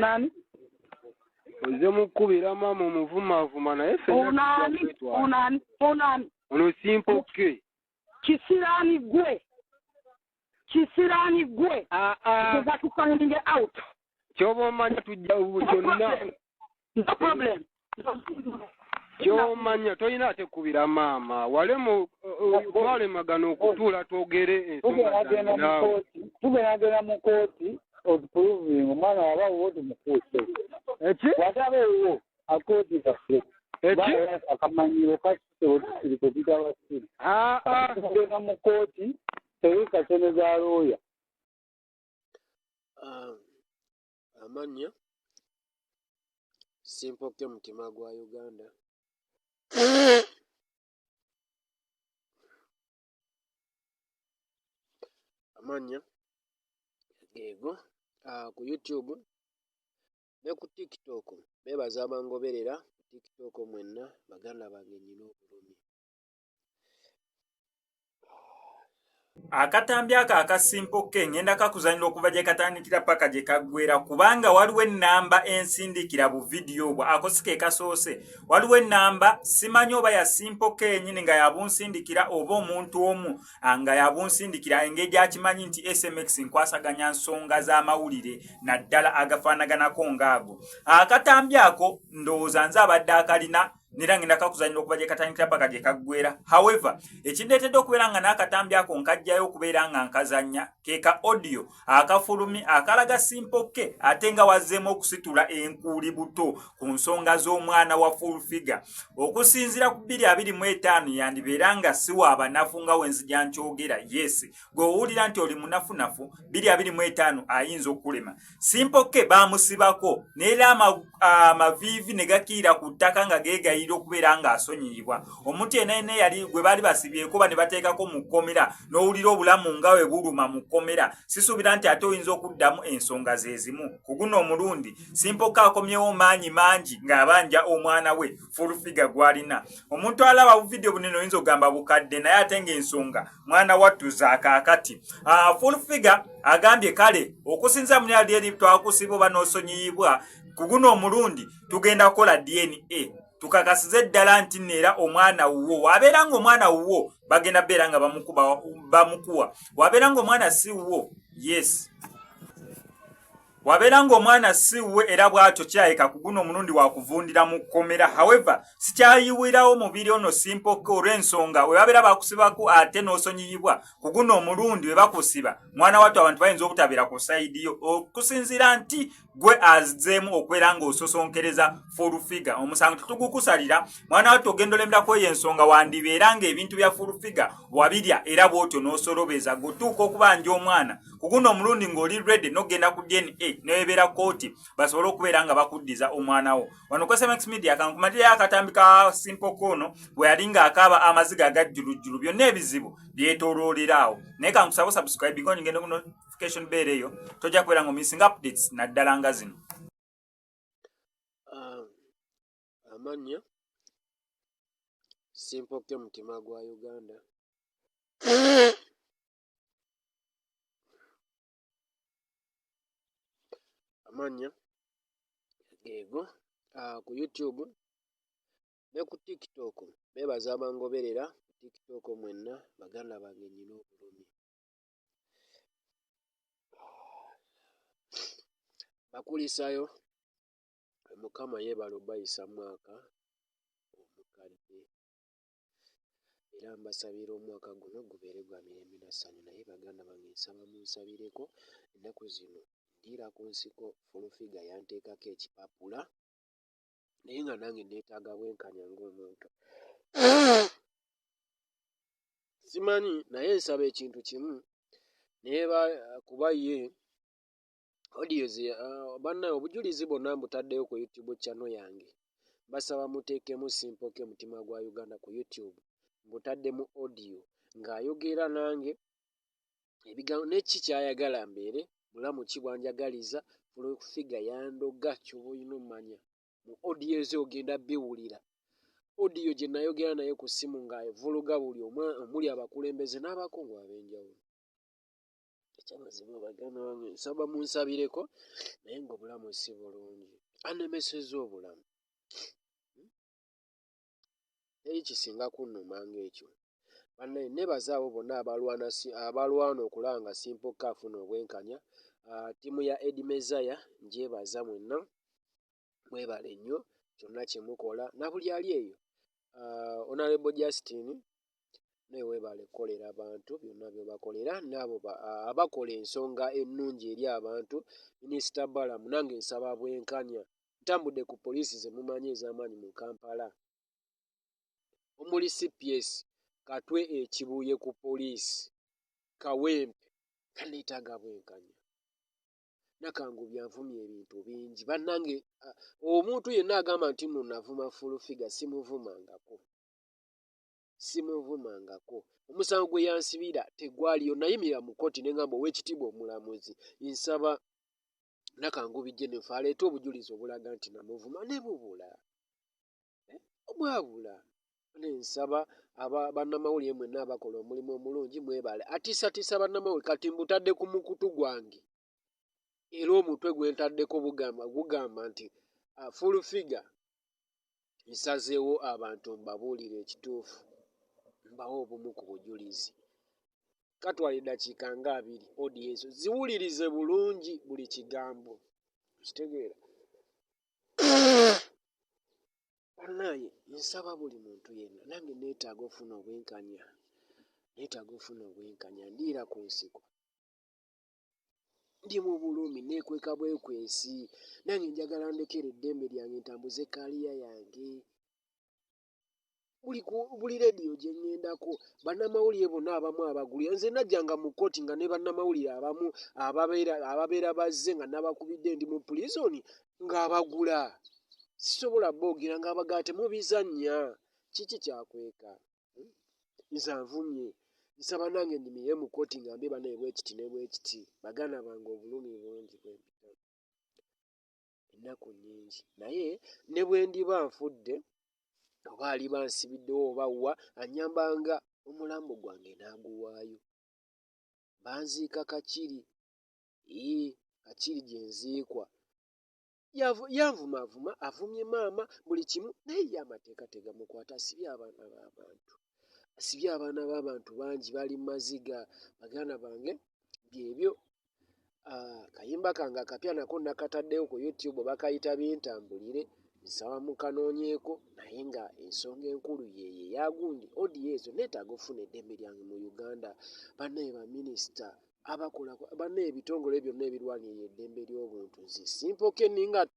Onani? Oze mukubira mama omuvumavuma naye fenna onani ono simple ke kisirani gwe kuva to finding it out kyoba omanya tujja kyonna no problem kyomanya tolina ate kubira maama walemagana okutuula twogere ensonga zange tugenda mu kooti oproving omwana waba woti mukuuse eki watabeewo akooti kaffe eki akamanyiro kasiriko kitabasiri tugenda mu kooti tewekasene za looya amanya Simple K mutima gwa Uganda amanya geego ku YouTube ne ku TikTok bebaza abangoberera ku TikTok mwenna baganda bange nnina obulumi akatambi aka Simple K ngenda kakuzanira okuva gye katandikira paka gye kaggwera kubanga waliwo ennamba ensindikira bu video bwa akosike kasoose waliwo ennamba simanyi oba ya Simple K nyine nga yabunsindikira oba omuntu omu nga yabunsindikira engeri akimanyi nti SMX nkwasaganya nsonga z'amawulire naddala agafaanaganako ngaago akatambi ako ndowooza nze abadde akalina nera ngenda kakuzanira okuba gye katandikira paka gye kaggwera however ekindeetedde okubeera nga n'akatambi ako nkajjayo okubeera nga nkazanya keeka audio akafulumi akalaga Simple K ate nga wazzeemu okusitula enkuuli buto ku nsonga z'omwana wa full figure okusinziira ku 225 yandibeera nga si waabanafu nga wenzija nkyogera yes gwe owulira nti oli munafunafu 225 ayinza okulema Simple K baamusibako neera amaviivi ne gakiira ku ttaka nga geegayira okubeera nga asonyiyibwa omuntu yenna yali gwe baali basibyeko ba ne bateekako mu kkomera n'owulira obulamu nga we buluma mu kkomera sisuubira nti ate oyinza okuddamu ensonga ze zimu ku guno omulundi Simple K akomyewo maanyi mangi ng'abanja omwana we full figure gw'alina omuntu alaba bu video bunene oyinza okugamba bukadde naye ate ng'ensonga mwana wattu zaakaakati full figure agambye kale okusinza mu lyali twakusiba oba n'osonyiyibwa ku guno omulundi tugenda kukola DNA tukakasize ddala nti neera omwana wuwo wabeera ng'omwana wuwo bagenda beera nga bamukuwa wabeera ng'omwana si wuwo yes wabeera ng'omwana si wuwe era bw'atyo kyayika ku guno omulundi wakuvundira mu kkomera however sikyayiwirawo mubiri ono Simple K olw'ensonga we babeera bakusibako ate n'osonyiyibwa ku guno omulundi we bakusiba mwana wattu abantu bayinza obutabeera ku sayidi yo okusinziira nti gwe azzeemu okubeera ng'ososonkereza full figure omusango tetugukusalira mwana wattu ogenda olemberako eyo ensonga wandibeera ng'ebintu bya full figure wabirya era bw'otyo n'osolobeza gwetuuka okubanja omwana ku guno omulundi ng'oli ready n'ogenda ku DNA nebeera kooti basobole okubeera nga bakuddiza omwana wo wano ku SMX Media kankumalira akatambi ka Simple K ono bwe yali ng'akaaba amaziga agajjulujjulu byonna ebizibu byetoolooleraawo naye kankusaba subscribe ngo ngende ku notification bell eyo tojja kubeera nga missing updates naddala nga zino amanya Simple K mutima gwa Uganda amanya geego ku YouTube ne ku TikTok bebaza abangoberera ku TikTok mwenna baganda bange nnina obulumi bakulisayo Mukama yeebala bayisa mwaka omukadde era mbasabira omwaka guno gubeere gwa mirembe na ssanyu naye baganda bange nsaba munsabireko ennaku zino ndiira ku nsiko full figure yanteekako ekipapula naye nga nange neetaaga bwenkanya ng'omuntu simanyi naye nsaba ekintu kimu naye kuba ye audios bannaye obujulizi bwonna mbutaddeyo ku YouTube channel yange basaba muteekemu Simple K mutima gwa Uganda ku YouTube mbutaddemu audio ng'ayogera nange ebigambo n'eki kyayagala mbeere mulamu ki bwanjagaliza full figure yandoga ky'oba olina omanya mu audio ze ogenda biwulira audio gye nayogera naye ku ssimu ng'avuluga buli omuli abakulembeze n'abakungu ab'enjawulo ekyamazima baganda bange nsaba munsabireko naye ng'obulamu si bulungi anemeseza obulamu eri kisinga kunnumanga ekyo bannaye nebaza abo bonna abalwana okulanga Simple K afuna obwenkanya ttiimu ya Eddie Mezaya njebaza mwenna mwebale nnyo kyonna kyemukola na buli ali eyo Honorable Justin naye weebale kukolera abantu byonna byebakolera n'abo abakola ensonga ennungi eri abantu Minisita Balamu nange nsaba bwenkanya ntambudde ku poliisi ze mumanyi ez'amaanyi mu Kampala omuli CPS Katwe Ekibuye ku poliisi Kawempe kaneetaaga bwenkanya Nakangubya nvumye ebintu bingi bannange omuntu yenna agamba nti nno navuma fulufiga simuvumangako omusango gwe yansibira tegwaliyo nayimirira mu kkooti ne ngamba ow'ekitiibwa omulamuzi nsaba Nakangubi Jennifer aleete obujulizi obulaga nti namuvuma ne bubula obwabula nsaba bannamawulire mwenna abakola omulimu omulungi mwebale atiisatiisa bannamawulire kati mbutadde ku mukutu gwange era omutwe gwe ntaddeko gugamba nti fulufiga nsazeewo abantu mbabuulire ekituufu mbawo obumu ku bujulizi katwala eddakiika nga 2 odi ezo ziwulirize bulungi buli kigambo kitegeera bannaye nsaba buli muntu yenna nange neetaaga ofuna obwenkanya ndiira ku nsiko ndi mu bulumi neekweka bwekwesi nange njagala ndekera eddembe lyange ntambuze kaliya yange buli rediyo gye ŋŋendako bannamawulire bonna abamu abagulira nze najjanga mu kkooti nga ne bannamawulire abamu ababeera bazze nga nabakubidde ndi mu pulisoni ng'abagula sisobola boogera ng'abagala temubizannya kiki kyakweka nze nvumye nsaba nange ndimirire mu kkooti ngambe banaye bwekiti ne bwekiti baganda bange obulumi bungi bwempita ennaku nnyingi naye ne bwe ndiba nfudde oba ali bansibiddewo oba wa annyambanga omulambo gwange n'aguwaayo banziika Kakiri Kakiri gye nziikwa yanvumavuma avumye maama buli kimu naye ye amateeka tegamukwata asibye abaana b'abantu bangi bali mu maziga baganda bange byebyo kayimba kange akapya nako nakataddewo ku YouTube bakayita bintambulire nsaba mukanoonyeeko naye nga ensonga enkulu yeeye yagundi odi ezo neetaaga ofuna eddembe lyange mu Uganda bannaye baminisita abakola bannaye ebitongole byonna ebirwanirira eddembe ly'obuntu nze Simple K ninga